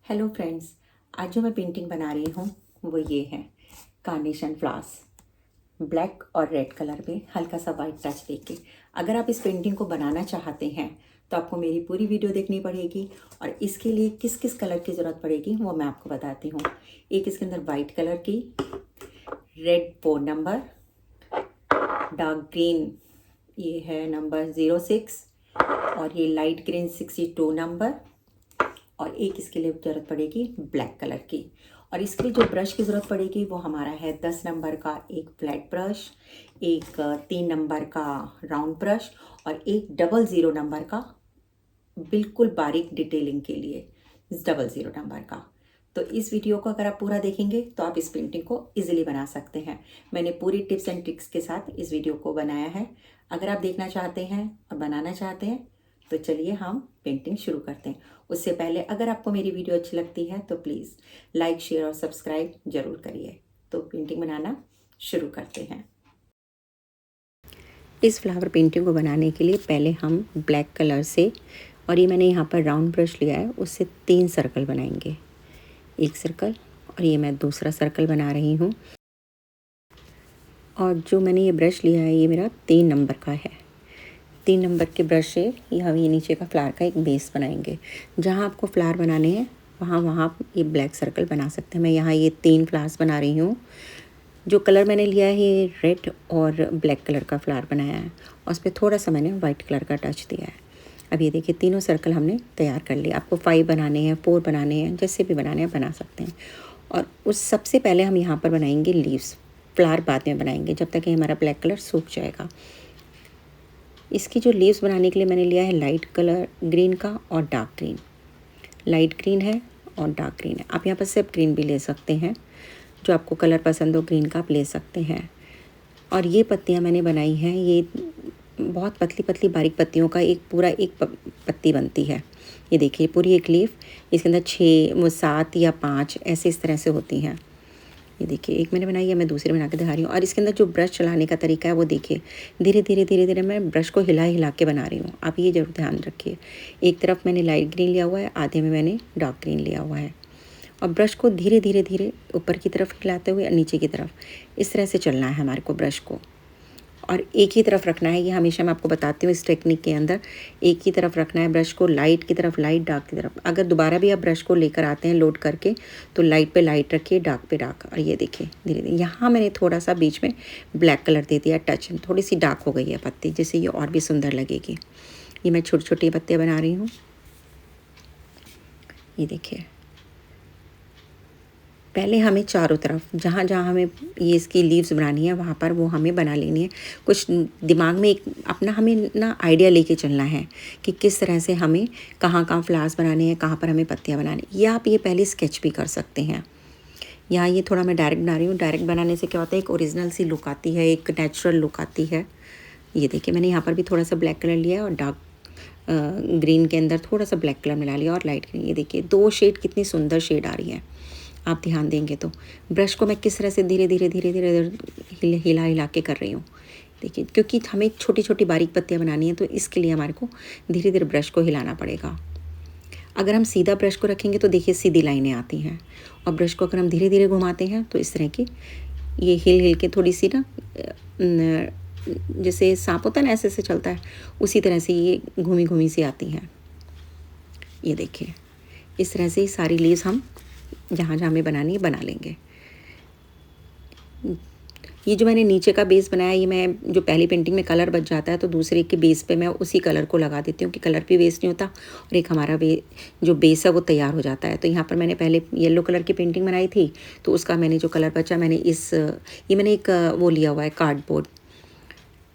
Hello friends, आज जो मैं पेंटिंग बना रही हूँ वो ये है कार्नेशन फ्लावर्स, ब्लैक और रेड कलर में हल्का सा वाइट टच देके। अगर आप इस पेंटिंग को बनाना चाहते हैं तो आपको मेरी पूरी वीडियो देखनी पड़ेगी और इसके लिए किस किस कलर की ज़रूरत पड़ेगी वो मैं आपको बताती हूँ। एक इसके अंदर वाइट कलर की, रेड 4 नंबर, डार्क ग्रीन ये है नंबर 06 और ये लाइट ग्रीन 62 नंबर, और एक इसके लिए ज़रूरत पड़ेगी ब्लैक कलर की। और इसके लिए जो ब्रश की ज़रूरत पड़ेगी वो हमारा है 10 नंबर का एक फ्लैट ब्रश, एक 3 नंबर का राउंड ब्रश और एक 00 नंबर का बिल्कुल बारीक डिटेलिंग के लिए 00 नंबर का। तो इस वीडियो को अगर आप पूरा देखेंगे तो आप इस पेंटिंग को इजीली बना सकते हैं। मैंने पूरी टिप्स एंड ट्रिक्स के साथ इस वीडियो को बनाया है। अगर आप देखना चाहते हैं और बनाना चाहते हैं तो चलिए हम पेंटिंग शुरू करते हैं। उससे पहले अगर आपको मेरी वीडियो अच्छी लगती है तो प्लीज़ लाइक, शेयर और सब्सक्राइब जरूर करिए। तो पेंटिंग बनाना शुरू करते हैं। इस फ्लावर पेंटिंग को बनाने के लिए पहले हम ब्लैक कलर से, और ये मैंने यहाँ पर राउंड ब्रश लिया है, उससे 3 सर्कल बनाएंगे। एक सर्कल और ये मैं दूसरा सर्कल बना रही हूँ। और जो मैंने ये ब्रश लिया है ये मेरा 3 नंबर का है। 3 नंबर के ब्रश से यहाँ ये नीचे का फ्लावर का एक बेस बनाएंगे। जहाँ आपको फ्लावर बनाने हैं वहाँ आप ये ब्लैक सर्कल बना सकते हैं। मैं यहाँ ये 3 फ्लावर्स बना रही हूँ। जो कलर मैंने लिया है ये रेड और ब्लैक कलर का फ्लावर बनाया है और उस पर थोड़ा सा मैंने वाइट कलर का टच दिया है। अब ये देखिए तीनों सर्कल हमने तैयार कर लिए। आपको 5 बनाने हैं, 4 बनाने हैं, जैसे भी बनाने हैं बना सकते हैं। और उस सबसे पहले हम यहाँ पर बनाएंगे लीव्स। फ्लावर बाद में बनाएंगे जब तक कि हमारा ब्लैक कलर सूख जाएगा। इसकी जो लीव्स बनाने के लिए मैंने लिया है लाइट कलर ग्रीन का और डार्क ग्रीन। लाइट ग्रीन है और डार्क ग्रीन है। आप यहाँ पर सिर्फ ग्रीन भी ले सकते हैं, जो आपको कलर पसंद हो ग्रीन का आप ले सकते हैं। और ये पत्तियाँ मैंने बनाई हैं, ये बहुत पतली पतली बारीक पत्तियों का एक पूरा एक पत्ती बनती है। ये देखिए पूरी एक लीफ, इसके अंदर 6 7 या 5 ऐसे इस तरह से होती हैं। ये देखिए एक मैंने बनाई है, मैं दूसरी बना के दिखा रही हूँ। और इसके अंदर जो ब्रश चलाने का तरीका है वो देखिए, धीरे धीरे धीरे धीरे मैं ब्रश को हिला हिला के बना रही हूँ। आप ये ज़रूर ध्यान रखिए। एक तरफ मैंने लाइट ग्रीन लिया हुआ है, आधे में मैंने डार्क ग्रीन लिया हुआ है। और ब्रश को धीरे धीरे धीरे ऊपर की तरफ हिलाते हुए नीचे की तरफ इस तरह से चलना है हमारे को ब्रश को। और एक ही तरफ रखना है, ये हमेशा मैं आपको बताती हूँ इस टेक्निक के अंदर। एक ही तरफ रखना है ब्रश को, लाइट की तरफ लाइट, डार्क की तरफ। अगर दोबारा भी आप ब्रश को लेकर आते हैं लोड करके तो लाइट पे लाइट रखिए, डार्क पे डार्क। और ये देखिए धीरे धीरे यहाँ मैंने थोड़ा सा बीच में ब्लैक कलर दे दिया टच, थोड़ी सी डार्क हो गई है पत्ती, जिससे ये और भी सुंदर लगेगी। ये मैं छोटी छोटी पत्तियाँ बना रही हूँ। ये देखिए पहले हमें चारों तरफ जहाँ जहाँ हमें ये इसकी लीव्स बनानी है वहाँ पर वो हमें बना लेनी है। कुछ दिमाग में एक अपना हमें ना आइडिया लेके चलना है कि किस तरह से हमें कहाँ कहाँ फ्लावर्स बनाने हैं, कहाँ पर हमें पत्तियाँ बनानी। या आप ये पहले स्केच भी कर सकते हैं। यहाँ ये थोड़ा मैं डायरेक्ट बना रही हूँ। डायरेक्ट बनाने से क्या होता है, एक ओरिजिनल सी लुक आती है, एक नेचुरल लुक आती है। ये देखिए मैंने यहाँ पर भी थोड़ा सा ब्लैक कलर लिया है और डार्क ग्रीन के अंदर थोड़ा सा ब्लैक कलर मिला लिया और लाइट ग्रीन। ये देखिए 2 शेड कितनी सुंदर शेड आ रही है। आप ध्यान देंगे तो ब्रश को मैं किस तरह से धीरे धीरे धीरे धीरे हिला हिला के कर रही हूँ। देखिए क्योंकि हमें छोटी छोटी बारीक पत्तियाँ बनानी है तो इसके लिए हमारे को धीरे धीरे ब्रश को हिलाना पड़ेगा। अगर हम सीधा ब्रश को रखेंगे तो देखिए सीधी लाइनें आती हैं, और ब्रश को अगर हम धीरे धीरे घुमाते हैं तो इस तरह की ये हिल हिल के थोड़ी सी ना जैसे सांप होता है ना ऐसे ऐसे चलता है, उसी तरह से ये घूमी घूमी सी आती हैं। ये देखिए इस तरह से सारी लीव्स हम जहाँ जहाँ हमें बनानी है बना लेंगे। ये जो मैंने नीचे का बेस बनाया, ये मैं जो पहली पेंटिंग में कलर बच जाता है तो दूसरे के बेस पे मैं उसी कलर को लगा देती हूँ कि कलर भी वेस्ट नहीं होता और एक हमारा जो बेस है वो तैयार हो जाता है। तो यहाँ पर मैंने पहले येलो कलर की पेंटिंग बनाई थी तो उसका मैंने जो कलर बचा मैंने ये मैंने एक वो लिया हुआ है कार्डबोर्ड,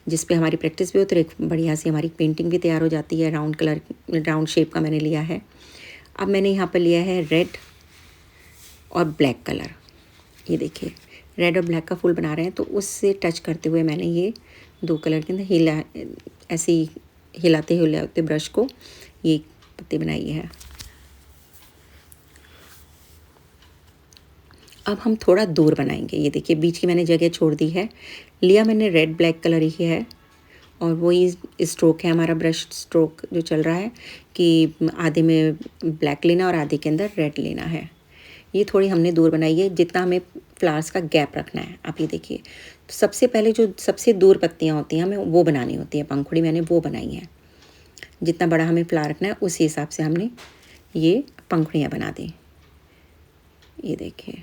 जिस पे हमारी प्रैक्टिस भी होती है, एक बढ़िया सी हमारी पेंटिंग भी तैयार हो जाती है। राउंड शेप का मैंने लिया है। अब मैंने यहाँ पर लिया है रेड और ब्लैक कलर। ये देखिए रेड और ब्लैक का फूल बना रहे हैं तो उससे टच करते हुए मैंने ये 2 कलर के अंदर ऐसे ही हिलाते हिलाते ब्रश को ये पत्ती बनाई है। अब हम थोड़ा दूर बनाएंगे। ये देखिए बीच की मैंने जगह छोड़ दी है। लिया मैंने रेड ब्लैक कलर ही है और वही स्ट्रोक है हमारा, ब्रश स्ट्रोक जो चल रहा है कि आधे में ब्लैक लेना और आधे के अंदर रेड लेना है। ये थोड़ी हमने दूर बनाई है, जितना हमें फ्लावर्स का गैप रखना है। आप ये देखिए, तो सबसे पहले जो सबसे दूर पत्तियाँ होती हैं हमें वो बनानी होती है, पंखुड़ी मैंने वो बनाई है। जितना बड़ा हमें फ्लावर रखना है उसी हिसाब से हमने ये पंखुड़ियाँ बना दी। ये देखिए,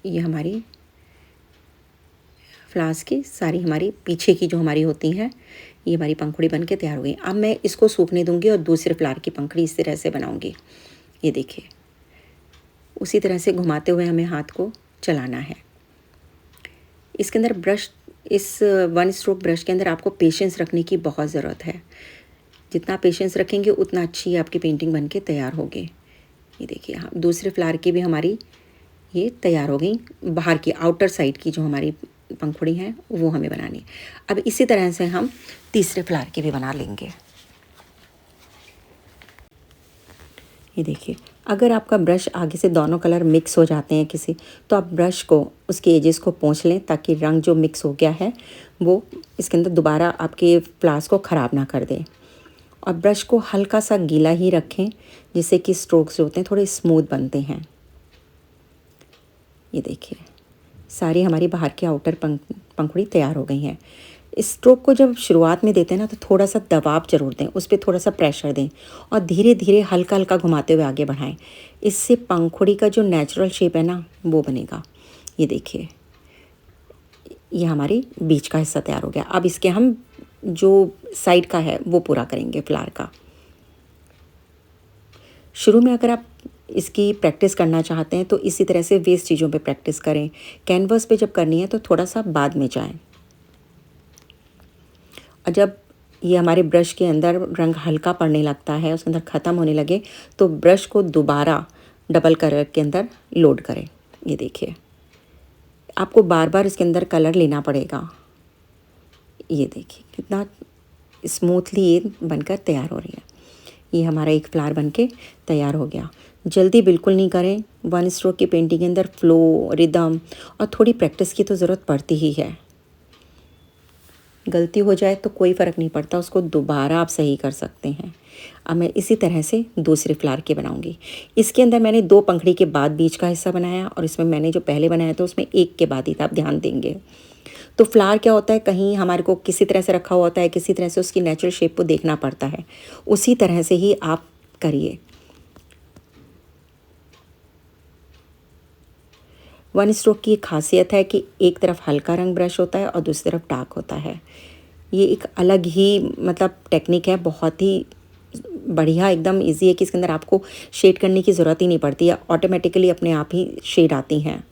ये हमारी फ्लावर्स की सारी हमारी पीछे की जो हमारी होती हैं, ये हमारी पंखुड़ी बन के तैयार हो गई। अब मैं इसको सूखने दूंगी और दूसरे फ्लावर की पंखुड़ी इस तरह से बनाऊंगी। ये देखिए, उसी तरह से घुमाते हुए हमें हाथ को चलाना है। इसके अंदर ब्रश, इस वन स्ट्रोक ब्रश के अंदर आपको पेशेंस रखने की बहुत ज़रूरत है। जितना पेशेंस रखेंगे उतना अच्छी आपकी पेंटिंग बन के तैयार होगी। ये देखिए, हाँ, दूसरे फ्लावर की भी हमारी ये तैयार हो गई। बाहर की आउटर साइड की जो हमारी पंखुड़ी हैं वो हमें बनानी। अब इसी तरह से हम तीसरे फ्लावर की भी बना लेंगे। ये देखिए, अगर आपका ब्रश आगे से दोनों कलर मिक्स हो जाते हैं किसी, तो आप ब्रश को उसके एजेस को पोंछ लें ताकि रंग जो मिक्स हो गया है वो इसके अंदर दोबारा आपके फ्लावर्स को ख़राब ना कर दे। और ब्रश को हल्का सा गीला ही रखें जिससे कि स्ट्रोक्स जो होते हैं थोड़े स्मूथ बनते हैं। ये देखिए, सारी हमारी बाहर की आउटर पंखुड़ी तैयार हो गई हैं। इस स्ट्रोक को जब शुरुआत में देते हैं ना तो थोड़ा सा दबाव ज़रूर दें, उस पर थोड़ा सा प्रेशर दें और धीरे धीरे हल्का हल्का घुमाते हुए आगे बढ़ाएं। इससे पंखुड़ी का जो नेचुरल शेप है ना वो बनेगा। ये देखिए, ये हमारी बीच का हिस्सा तैयार हो गया। अब इसके हम जो साइड का है वो पूरा करेंगे फ्लावर का। शुरू में अगर आप इसकी प्रैक्टिस करना चाहते हैं तो इसी तरह से वेस्ट चीज़ों पे प्रैक्टिस करें। कैनवस पे जब करनी है तो थोड़ा सा बाद में जाएं। और जब ये हमारे ब्रश के अंदर रंग हल्का पड़ने लगता है, उसके अंदर ख़त्म होने लगे, तो ब्रश को दोबारा डबल कलर के अंदर लोड करें। ये देखिए, आपको बार बार इसके अंदर कलर लेना पड़ेगा। ये देखिए कितना स्मूथली ये बनकर तैयार हो रही है। ये हमारा एक फ्लावर बनके तैयार हो गया। जल्दी बिल्कुल नहीं करें। वन स्ट्रोक की पेंटिंग के अंदर फ्लो, रिदम और थोड़ी प्रैक्टिस की तो ज़रूरत पड़ती ही है। गलती हो जाए तो कोई फ़र्क नहीं पड़ता, उसको दोबारा आप सही कर सकते हैं। अब मैं इसी तरह से दूसरे फ्लावर के बनाऊंगी। इसके अंदर मैंने 2 पंखुड़ी के बाद बीच का हिस्सा बनाया और इसमें मैंने जो पहले बनाया था उसमें एक के बाद ही था। आप ध्यान देंगे तो फ्लावर क्या होता है, कहीं हमारे को किसी तरह से रखा हुआ होता है, किसी तरह से उसकी नेचुरल शेप को देखना पड़ता है। उसी तरह से ही आप करिए। वन स्ट्रोक की खासियत है कि एक तरफ हल्का रंग ब्रश होता है और दूसरी तरफ डार्क होता है। ये एक अलग ही मतलब टेक्निक है, बहुत ही बढ़िया, एकदम इजी है कि इसके अंदर आपको शेड करने की ज़रूरत ही नहीं पड़ती है, ऑटोमेटिकली अपने आप ही शेड आती हैं।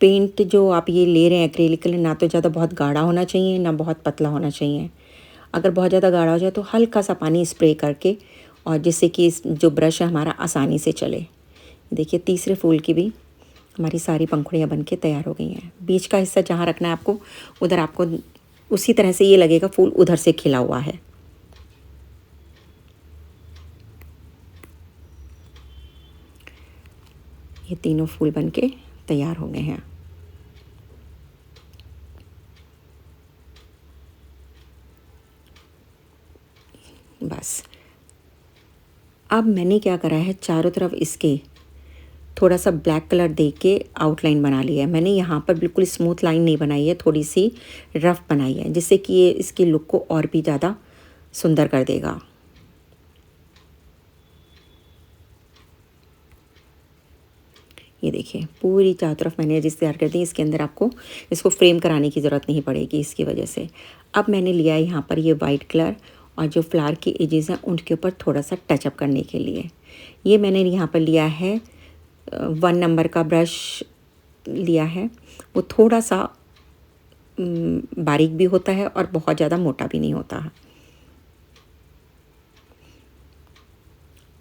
पेंट जो आप ये ले रहे हैं एक्रेलिक कलर, ना तो ज़्यादा बहुत गाढ़ा होना चाहिए ना बहुत पतला होना चाहिए। अगर बहुत ज़्यादा गाढ़ा हो जाए तो हल्का सा पानी स्प्रे करके, और जिससे कि इस जो ब्रश है हमारा आसानी से चले। देखिए, तीसरे फूल की भी हमारी सारी पंखुड़ियाँ बन के तैयार हो गई हैं। बीच का हिस्सा जहाँ रखना है आपको, उधर आपको उसी तरह से ये लगेगा फूल उधर से खिला हुआ है। ये तीनों फूल बन के तैयार हो गए हैं। बस अब मैंने क्या करा है, चारों तरफ इसके थोड़ा सा ब्लैक कलर दे के आउटलाइन बना लिया है। मैंने यहाँ पर बिल्कुल स्मूथ लाइन नहीं बनाई है, थोड़ी सी रफ बनाई है, जिससे कि ये इसकी लुक को और भी ज़्यादा सुंदर कर देगा। ये देखिए, पूरी चारों तरफ मैंने एजेस तैयार कर दी। इसके अंदर आपको इसको फ्रेम कराने की ज़रूरत नहीं पड़ेगी इसकी वजह से। अब मैंने लिया है यहाँ पर ये वाइट कलर, और जो फ्लावर की एजेस हैं उनके ऊपर थोड़ा सा टचअप करने के लिए ये मैंने यहाँ पर लिया है 1 नंबर का ब्रश लिया है। वो थोड़ा सा बारीक भी होता है और बहुत ज़्यादा मोटा भी नहीं होता है।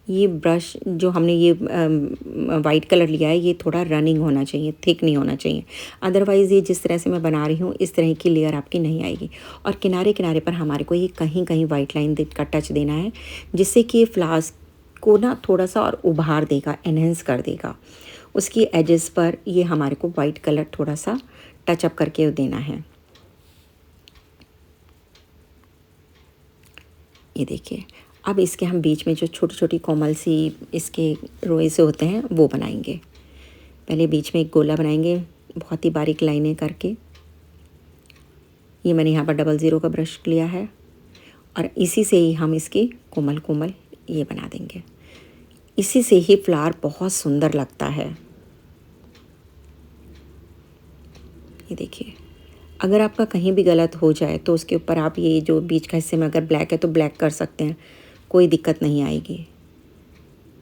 ये ब्रश जो हमने ये वाइट कलर लिया है, ये थोड़ा रनिंग होना चाहिए, थिक नहीं होना चाहिए। अदरवाइज़ ये जिस तरह से मैं बना रही हूँ इस तरह की लेयर आपकी नहीं आएगी। और किनारे किनारे पर हमारे को ये कहीं कहीं वाइट लाइन का टच देना है, जिससे कि ये फ्लावर्स को ना थोड़ा सा और उभार देगा, एनहेंस कर देगा। उसकी एजेस पर ये हमारे को वाइट कलर थोड़ा सा टचअप करके देना है। ये देखिए, अब इसके हम बीच में जो छोटी छोटी कोमल सी इसके रोए से होते हैं वो बनाएंगे। पहले बीच में एक गोला बनाएंगे बहुत ही बारीक लाइनें करके। ये मैंने यहाँ पर 00 का ब्रश लिया है और इसी से ही हम इसकी कोमल कोमल ये बना देंगे। इसी से ही फ्लावर बहुत सुंदर लगता है। ये देखिए, अगर आपका कहीं भी गलत हो जाए तो उसके ऊपर आप ये जो बीच का हिस्से में अगर ब्लैक है तो ब्लैक कर सकते हैं, कोई दिक्कत नहीं आएगी।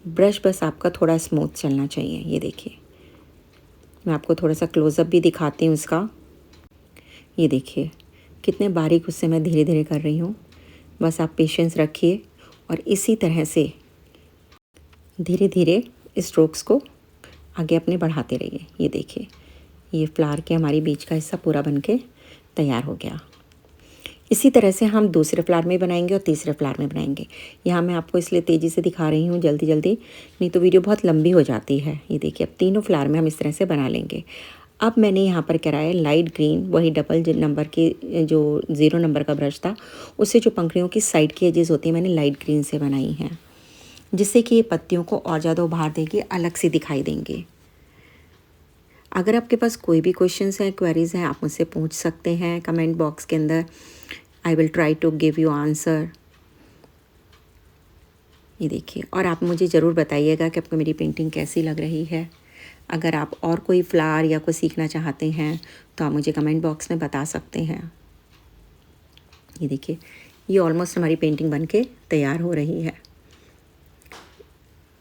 ब्रश बस आपका थोड़ा स्मूथ चलना चाहिए। ये देखिए, मैं आपको थोड़ा सा क्लोज़अप भी दिखाती हूँ इसका। ये देखिए कितने बारीक उससे मैं धीरे धीरे कर रही हूँ। बस आप पेशेंस रखिए और इसी तरह से धीरे धीरे स्ट्रोक्स को आगे अपने बढ़ाते रहिए। ये देखिए, ये फ्लावर के हमारी बीच का हिस्सा पूरा बनके तैयार हो गया। इसी तरह से हम दूसरे फ्लावर में बनाएंगे और तीसरे फ्लावर में बनाएंगे। यहाँ मैं आपको इसलिए तेज़ी से दिखा रही हूँ जल्दी जल्दी, नहीं तो वीडियो बहुत लंबी हो जाती है। ये देखिए, अब तीनों फ्लावर में हम इस तरह से बना लेंगे। अब मैंने यहाँ पर कराया है लाइट ग्रीन, वही डबल नंबर के जो 0 नंबर का ब्रश था उससे जो पंखुड़ियों की साइड की एजेस होती हैं मैंने लाइट ग्रीन से बनाई हैं, जिससे कि ये पत्तियों को और ज़्यादा उभार देगी, अलग से दिखाई देंगे। अगर आपके पास कोई भी क्वेश्चंस हैं, क्वेरीज़ हैं, आप मुझसे पूछ सकते हैं कमेंट बॉक्स के अंदर। I will try to give you answer. ये देखिए, और आप मुझे ज़रूर बताइएगा कि आपको मेरी पेंटिंग कैसी लग रही है। अगर आप और कोई फ्लावर या कोई सीखना चाहते हैं तो आप मुझे कमेंट बॉक्स में बता सकते हैं। ये देखिए, ये ऑलमोस्ट हमारी पेंटिंग बनके तैयार हो रही है।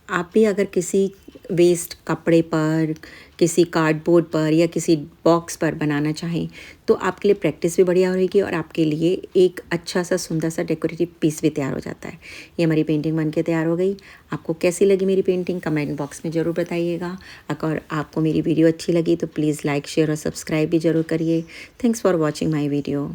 आप भी अगर किसी वेस्ट कपड़े पर, किसी कार्डबोर्ड पर या किसी बॉक्स पर बनाना चाहें तो आपके लिए प्रैक्टिस भी बढ़िया रहेगी और आपके लिए एक अच्छा सा सुंदर सा डेकोरेटिव पीस भी तैयार हो जाता है। ये हमारी पेंटिंग बनके तैयार हो गई। आपको कैसी लगी मेरी पेंटिंग कमेंट बॉक्स में ज़रूर बताइएगा। अगर आपको मेरी वीडियो अच्छी लगी तो प्लीज़ लाइक शेयर और सब्सक्राइब भी ज़रूर करिए। Thanks for watching my video.